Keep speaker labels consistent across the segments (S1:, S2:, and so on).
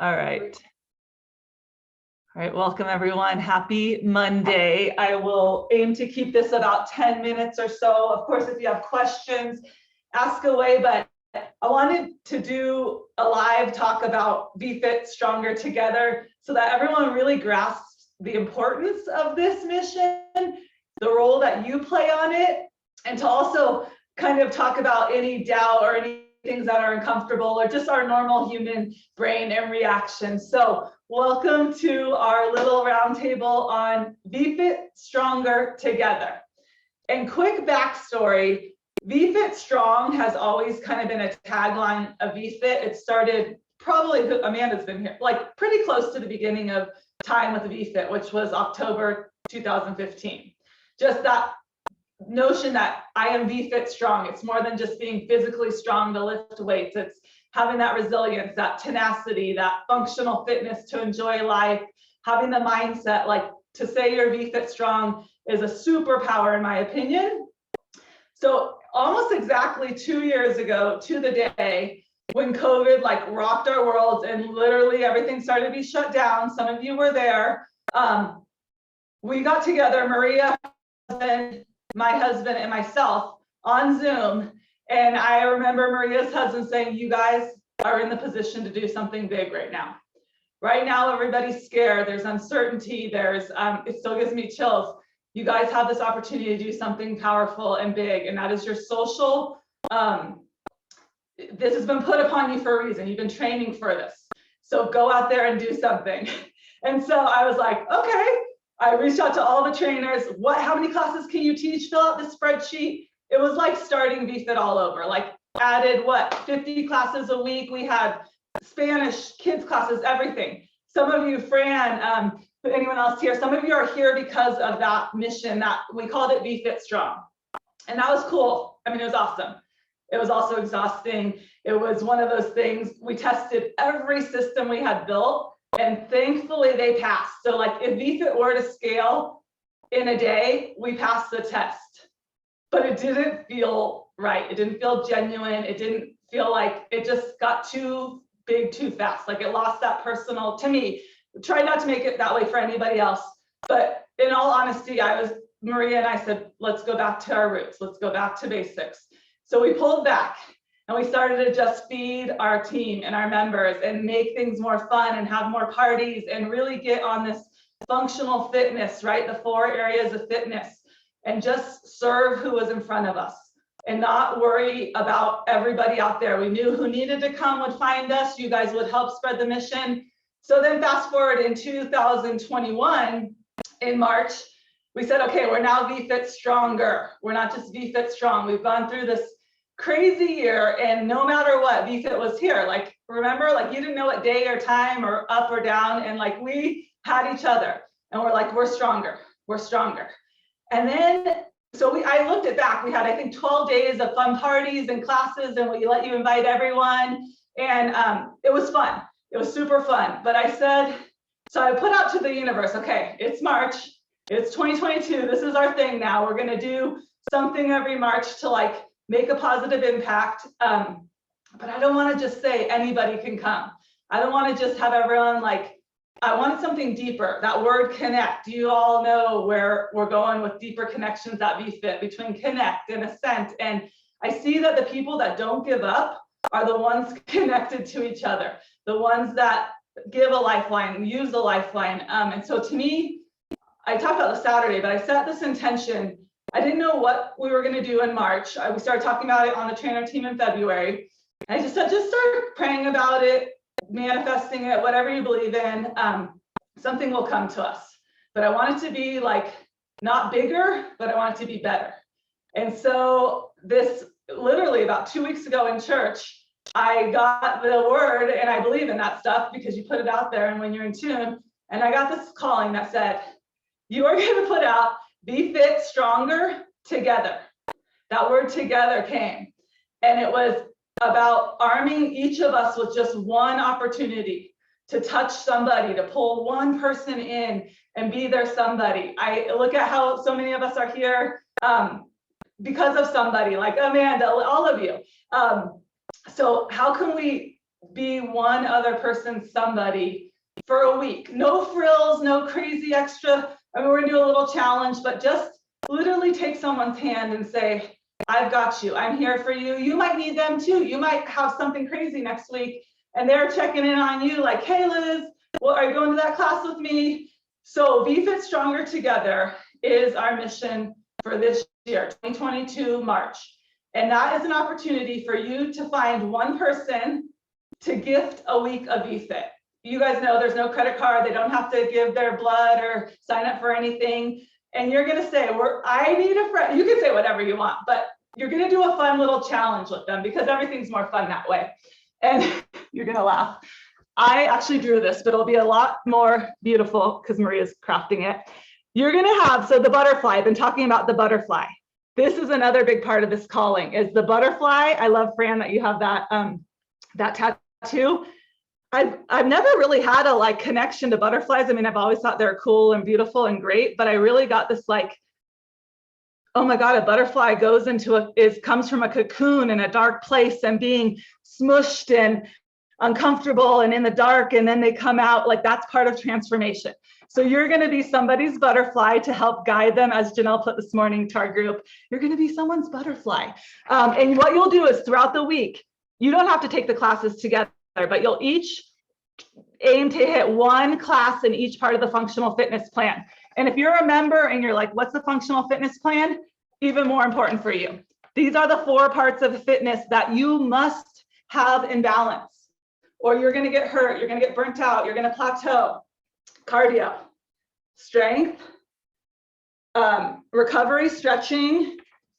S1: All right. All right, welcome everyone. Happy Monday. I will aim to keep this about 10 minutes or so. Of course, if you have questions, ask away, but I wanted to do a live talk about VFit Stronger Together so that everyone really grasps the importance of this mission, the role that you play on it, and to also kind of talk about any doubt or any things that are uncomfortable or just our normal human brain and reaction. So welcome to our little roundtable on VFit Stronger Together. And quick backstory, VFit Strong has always kind of been a tagline of VFit. It started probably, Amanda's been here, like pretty close to the beginning of time with VFit, which was October 2015. Just that notion that I am VFit strong. It's more than just being physically strong to lift weights. It's having that resilience, that tenacity, that functional fitness to enjoy life, having the mindset, like to say you're VFit strong is a superpower in my opinion. So almost exactly 2 years ago to the day when COVID like rocked our world and literally everything started to be shut down. Some of you were there. We got together, Maria, my husband and myself on Zoom. And I remember Maria's husband saying, you guys are in the position to do something big right now. Right now, everybody's scared. There's uncertainty. It still gives me chills. You guys have this opportunity to do something powerful and big. And that is your social. This has been put upon you for a reason. You've been training for this. So go out there and do something. And so I was like, okay. I reached out to all the trainers. How many classes can you teach? Fill out the spreadsheet. It was like starting VFit all over. Like added 50 classes a week. We had Spanish, kids classes, everything. Some of you, Fran, anyone else here, some of you are here because of that mission that we called it VFit Strong. And that was cool. I mean, it was awesome. It was also exhausting. It was one of those things. We tested every system we had built. And thankfully they passed. So like if VFit were to scale in a day, we passed the test, but it didn't feel right. It didn't feel genuine. It didn't feel like it just got too big, too fast. Like it lost that personal, to me, try not to make it that way for anybody else. But in all honesty, Maria and I said, let's go back to our roots. Let's go back to basics. So we pulled back. And we started to just feed our team and our members and make things more fun and have more parties and really get on this functional fitness, right? The 4 areas of fitness and just serve who was in front of us and not worry about everybody out there. We knew who needed to come would find us. You guys would help spread the mission. So then fast forward in 2021, in March, we said, okay, we're now VFit Stronger. We're not just VFit Strong. We've gone through this crazy year, and no matter what, VFit was here. Like, remember, like you didn't know what day or time or up or down, and like we had each other, and we're like, we're stronger. And then, I looked it back. We had, I think, 12 days of fun parties and classes, and we let you invite everyone, and it was fun. It was super fun. But I said, so I put out to the universe, okay, it's March, it's 2022. This is our thing now. We're gonna do something every March to like make a positive impact, but I don't want to just say anybody can come. I don't want to just have everyone like, I wanted something deeper. That word connect, you all know where we're going with deeper connections at VFit between connect and ascent. And I see that the people that don't give up are the ones connected to each other, the ones that give a lifeline, use a lifeline. And so to me, I talked about this Saturday, but I set this intention. I didn't know what we were going to do in March. We started talking about it on the trainer team in February. I just said, just start praying about it, manifesting it, whatever you believe in. Something will come to us. But I want it to be like not bigger, but I want it to be better. And so this literally about 2 weeks ago in church, I got the word, and I believe in that stuff because you put it out there and when you're in tune. And I got this calling that said, you are going to put out VFit Stronger Together. That word together came, and it was about arming each of us with just one opportunity to touch somebody, to pull one person in and be their somebody. I look at how so many of us are here because of somebody like Amanda, all of you. So how can we be one other person, somebody for a week. No frills, no crazy extra. I mean, we're gonna do a little challenge, but just literally take someone's hand and say, I've got you, I'm here for you. You might need them too. You might have something crazy next week and they're checking in on you like, hey Liz, well, are you going to that class with me? So VFit Stronger Together is our mission for this year, 2022 March. And that is an opportunity for you to find one person to gift a week of VFit. You guys know there's no credit card. They don't have to give their blood or sign up for anything. And you're gonna say, I need a friend. You can say whatever you want, but you're gonna do a fun little challenge with them because everything's more fun that way. And you're gonna laugh. I actually drew this, but it'll be a lot more beautiful because Maria's crafting it. You're gonna have, so the butterfly, I've been talking about the butterfly. This is another big part of this calling is the butterfly. I love, Fran, that you have that, that tattoo. I've never really had a like connection to butterflies. I mean, I've always thought they're cool and beautiful and great, but I really got this like, oh my God, a butterfly goes into comes from a cocoon in a dark place and being smushed and uncomfortable and in the dark, and then they come out, like that's part of transformation. So you're gonna be somebody's butterfly to help guide them, as Janelle put this morning to our group. You're gonna be someone's butterfly. And what you'll do is throughout the week, you don't have to take the classes together, but you'll each aim to hit one class in each part of the functional fitness plan. And if you're a member and you're like, what's the functional fitness plan? Even more important for you. These are the 4 parts of fitness that you must have in balance, or you're gonna get hurt, you're gonna get burnt out, you're gonna plateau. Cardio, strength, recovery, stretching,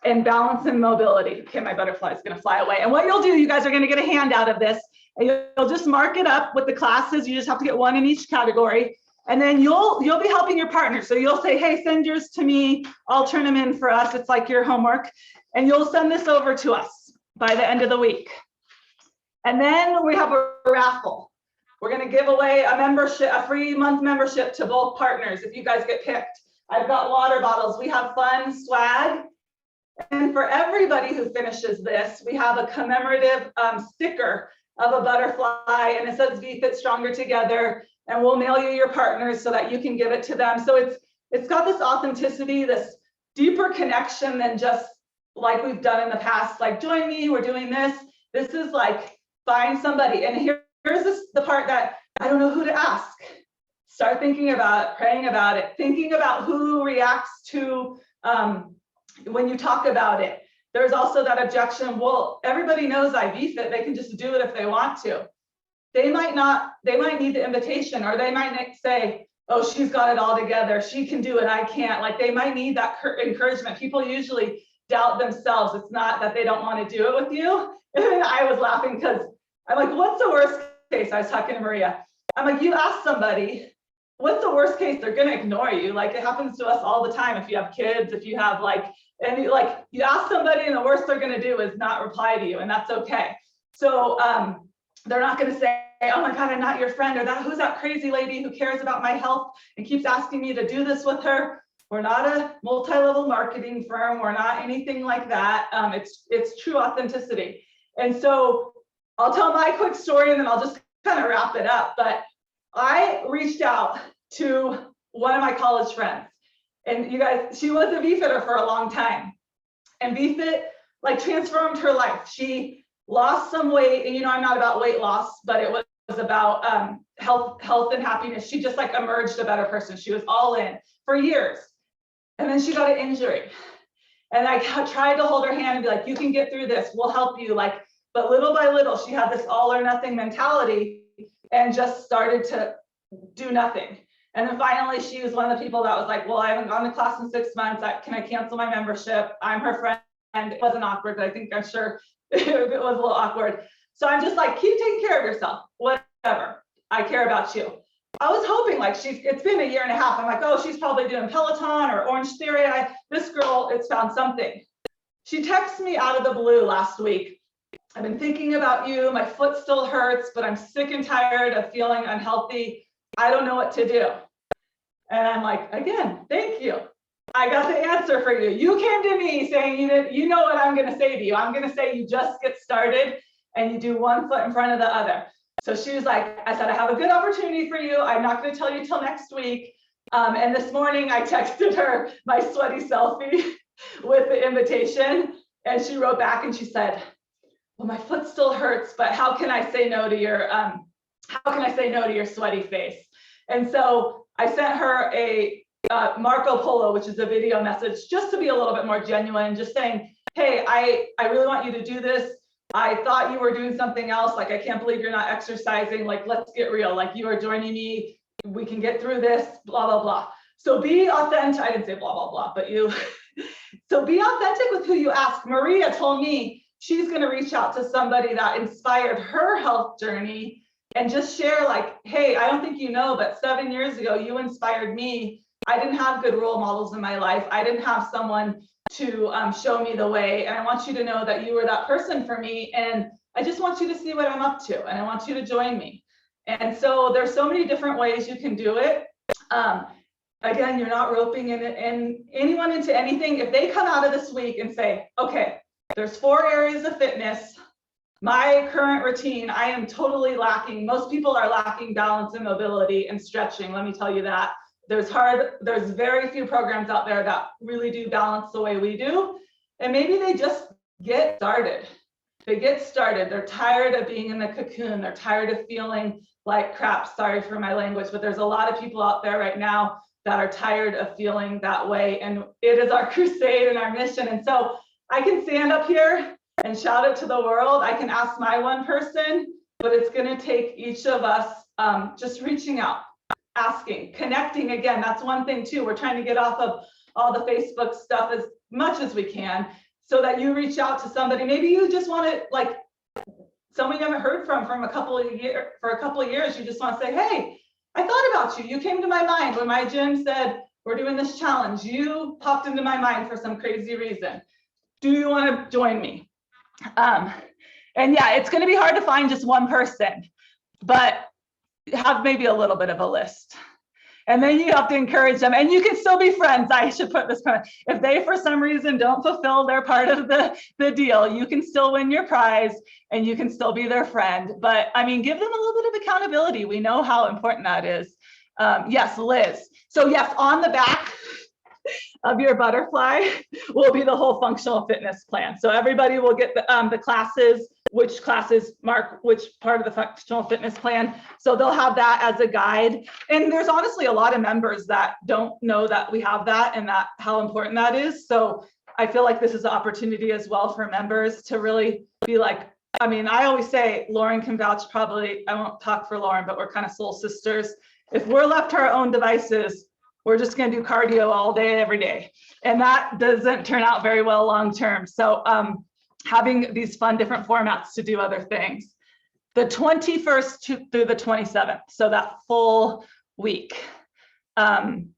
S1: and balance and mobility. Okay, my butterfly is gonna fly away. And what you'll do, you guys are gonna get a handout of this, and you'll just mark it up with the classes. You just have to get one in each category. And then you'll be helping your partner. So you'll say, hey, send yours to me. I'll turn them in for us. It's like your homework. And you'll send this over to us by the end of the week. And then we have a raffle. We're gonna give away a membership, a free month membership to both partners if you guys get picked. I've got water bottles. We have fun swag. And for everybody who finishes this, we have a commemorative sticker of a butterfly, and it says VFit Stronger Together, and we'll mail you your partners so that you can give it to them. So it's got this authenticity, this deeper connection than just like we've done in the past, like join me, we're doing this. This is like find somebody. And here's the part that I don't know who to ask. Start thinking about it, praying about it, thinking about who reacts to when you talk about it. There's also that objection, well, everybody knows I VFit, they can just do it if they want to. They might need the invitation, or they might say, oh, she's got it all together, she can do it, I can't. Like they might need that encouragement. People usually doubt themselves. It's not that they don't want to do it with you. And I was laughing because I'm like, what's the worst case? I was talking to Maria. I'm like, you ask somebody, what's the worst case? They're going to ignore you. Like it happens to us all the time. If you have kids, if you have you ask somebody and the worst they're going to do is not reply to you, and that's okay. So they're not going to say, oh my God, I'm not your friend, or who's that crazy lady who cares about my health and keeps asking me to do this with her. We're not a multi-level marketing firm. We're not anything like that. It's true authenticity. And so I'll tell my quick story and then I'll just kind of wrap it up. But I reached out to one of my college friends, and you guys, she was a VFitter for a long time, and VFit like transformed her life. She lost some weight, and I'm not about weight loss, but it was about health and happiness. She just like emerged a better person. She was all in for years, and then she got an injury, and I tried to hold her hand and be like, you can get through this, we'll help you. But little by little, she had this all or nothing mentality and just started to do nothing. And then finally, she was one of the people that was like, well, I haven't gone to class in 6 months. Can I cancel my membership? I'm her friend. It wasn't awkward, but I'm sure it was a little awkward. So I'm just like, keep taking care of yourself, whatever. I care about you. I was hoping it's been a year and a half. I'm like, oh, she's probably doing Peloton or Orange Theory. This girl, it's found something. She texted me out of the blue last week. I've been thinking about you. My foot still hurts, but I'm sick and tired of feeling unhealthy. I don't know what to do. And I'm like, again, thank you. I got the answer for you. You came to me saying, you know what I'm going to say to you. I'm going to say you just get started and you do one foot in front of the other. So she was like, I said, I have a good opportunity for you. I'm not going to tell you till next week. And this morning I texted her my sweaty selfie with the invitation, and she wrote back and she said, well, my foot still hurts, but how can I say no to your sweaty face? And so I sent her a Marco Polo, which is a video message, just to be a little bit more genuine, just saying, hey, I really want you to do this. I thought you were doing something else. Like, I can't believe you're not exercising. Like, let's get real. Like, you are joining me. We can get through this, blah, blah, blah. So be authentic. I didn't say blah, blah, blah, but you. So be authentic with who you ask. Maria told me she's going to reach out to somebody that inspired her health journey and just share, like, hey, I don't think you know, but 7 years ago, you inspired me. I didn't have good role models in my life. I didn't have someone to show me the way. And I want you to know that you were that person for me. And I just want you to see what I'm up to. And I want you to join me. And so there's so many different ways you can do it. Again, you're not roping in anyone into anything. If they come out of this week and say, okay, there's 4 areas of fitness, my current routine, I am totally lacking. Most people are lacking balance and mobility and stretching. Let me tell you that. There's very few programs out there that really do balance the way we do. And maybe they just get started. They get started. They're tired of being in the cocoon. They're tired of feeling like crap. Sorry for my language, but there's a lot of people out there right now that are tired of feeling that way. And it is our crusade and our mission. And so I can stand up here and shout it to the world. I can ask my one person, but it's going to take each of us just reaching out, asking, connecting. Again, that's one thing too. We're trying to get off of all the Facebook stuff as much as we can, so that you reach out to somebody. Maybe you just want to, like, someone you haven't heard from a couple of years. You just want to say, hey, I thought about you. You came to my mind when my gym said, we're doing this challenge. You popped into my mind for some crazy reason. Do you want to join me? And yeah, it's going to be hard to find just one person, but have maybe a little bit of a list. And then you have to encourage them, and you can still be friends. I should put this comment. If they, for some reason, don't fulfill their part of the deal, you can still win your prize and you can still be their friend. But I mean, give them a little bit of accountability. We know how important that is. Yes, Liz. So yes, on the back of your butterfly will be the whole functional fitness plan. So everybody will get the classes, which classes mark which part of the functional fitness plan. So they'll have that as a guide. And there's honestly a lot of members that don't know that we have that and that how important that is. So I feel like this is an opportunity as well for members to really be like, I mean, I always say, Lauren can vouch, probably, I won't talk for Lauren, but we're kind of soul sisters. If we're left to our own devices, we're just going to do cardio all day, every day. And that doesn't turn out very well long term. So having these fun different formats to do other things. The 21st through the 27th, so that full week. And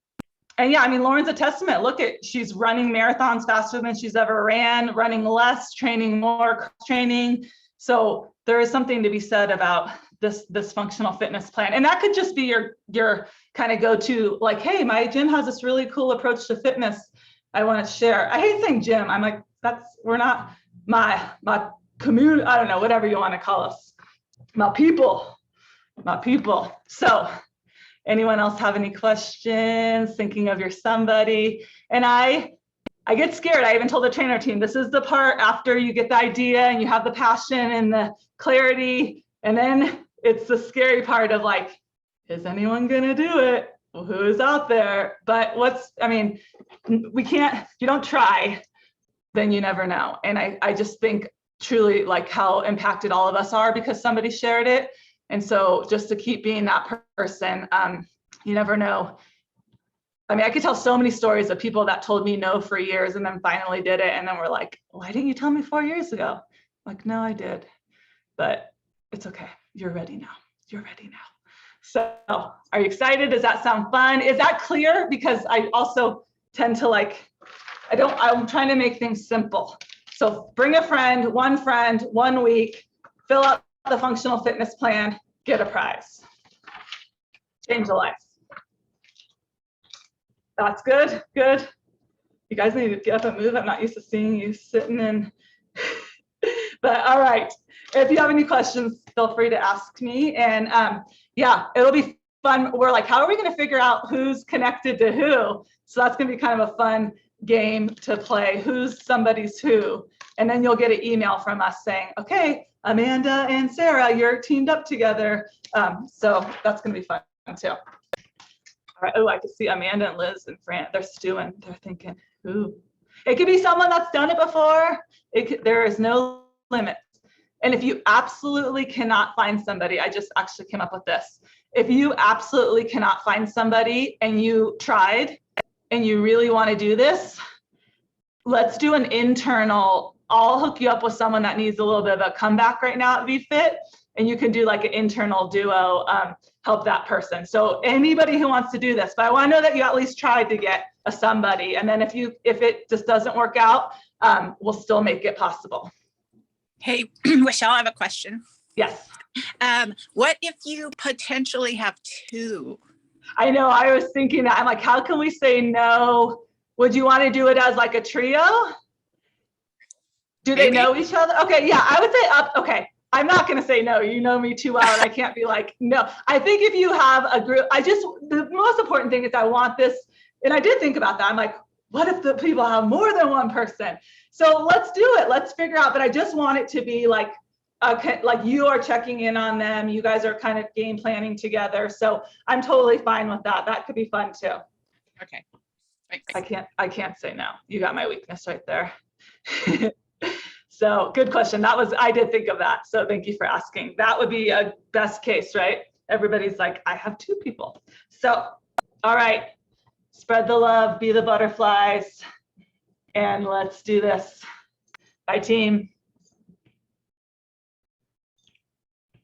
S1: yeah, I mean, Lauren's a testament. Look at, she's running marathons faster than she's ever ran, running less, training more, training. So there is something to be said about this functional fitness plan. And that could just be your kind of go-to, like, hey, my gym has this really cool approach to fitness I want to share. I hate saying gym. I'm like, we're not my community, I don't know, whatever you want to call us. My people. So anyone else have any questions? Thinking of your somebody? And I get scared. I even told the trainer team, this is the part after you get the idea and you have the passion and the clarity. And then it's the scary part of like, is anyone going to do it? Well, who's out there? But we can't, you don't try, then you never know. And I just think truly like how impacted all of us are because somebody shared it. And so just to keep being that person, you never know. I mean, I could tell so many stories of people that told me no for years and then finally did it. And then we're like, why didn't you tell me 4 years ago? I'm like, no, I did. But it's okay. You're ready now. You're ready now. So are you excited? Does that sound fun? Is that clear? Because I also tend to like, I'm trying to make things simple. So bring a friend, 1 week, fill out the functional fitness plan, get a prize. Change a life. That's good, good. You guys need to get up and move. I'm not used to seeing you sitting in. But all right, if you have any questions, feel free to ask me. And yeah, it'll be fun. We're like, how are we going to figure out who's connected to who? So that's going to be kind of a fun game to play. Who's somebody's who? And then you'll get an email from us saying, okay, Amanda and Sarah, you're teamed up together. So that's going to be fun too. All right. Oh, I can see Amanda and Liz and Fran. They're stewing. They're thinking, who? It could be someone that's done it before. There is no limit. And if you absolutely cannot find somebody, I just actually came up with this. If you absolutely cannot find somebody and you tried and you really want to do this, let's do an internal. I'll hook you up with someone that needs a little bit of a comeback right now at VFit, and you can do like an internal duo, help that person. So anybody who wants to do this, but I want to know that you at least tried to get a somebody. And then if it just doesn't work out, we'll still make it possible.
S2: Hey, Michelle, I have a question.
S1: Yes.
S2: What if you potentially have two?
S1: I know, I was thinking that. I'm like, how can we say no? Would you want to do it as like a trio? Do they know each other? Okay, yeah, I would say up. Okay, I'm not going to say no. You know me too well, and I can't be like, no. I think if you have a group, the most important thing is I want this, and I did think about that. I'm like, what if the people have more than one person? So let's do it. Let's figure out, but I just want it to be like, okay, like you are checking in on them. You guys are kind of game planning together. So I'm totally fine with that. That could be fun too.
S2: Okay. Thanks.
S1: I can't say no. You got my weakness right there. So good question. I did think of that. So thank you for asking. That would be a best case, right? Everybody's like, I have two people. So, all right, spread the love, be the butterflies, and let's do this. Bye, team.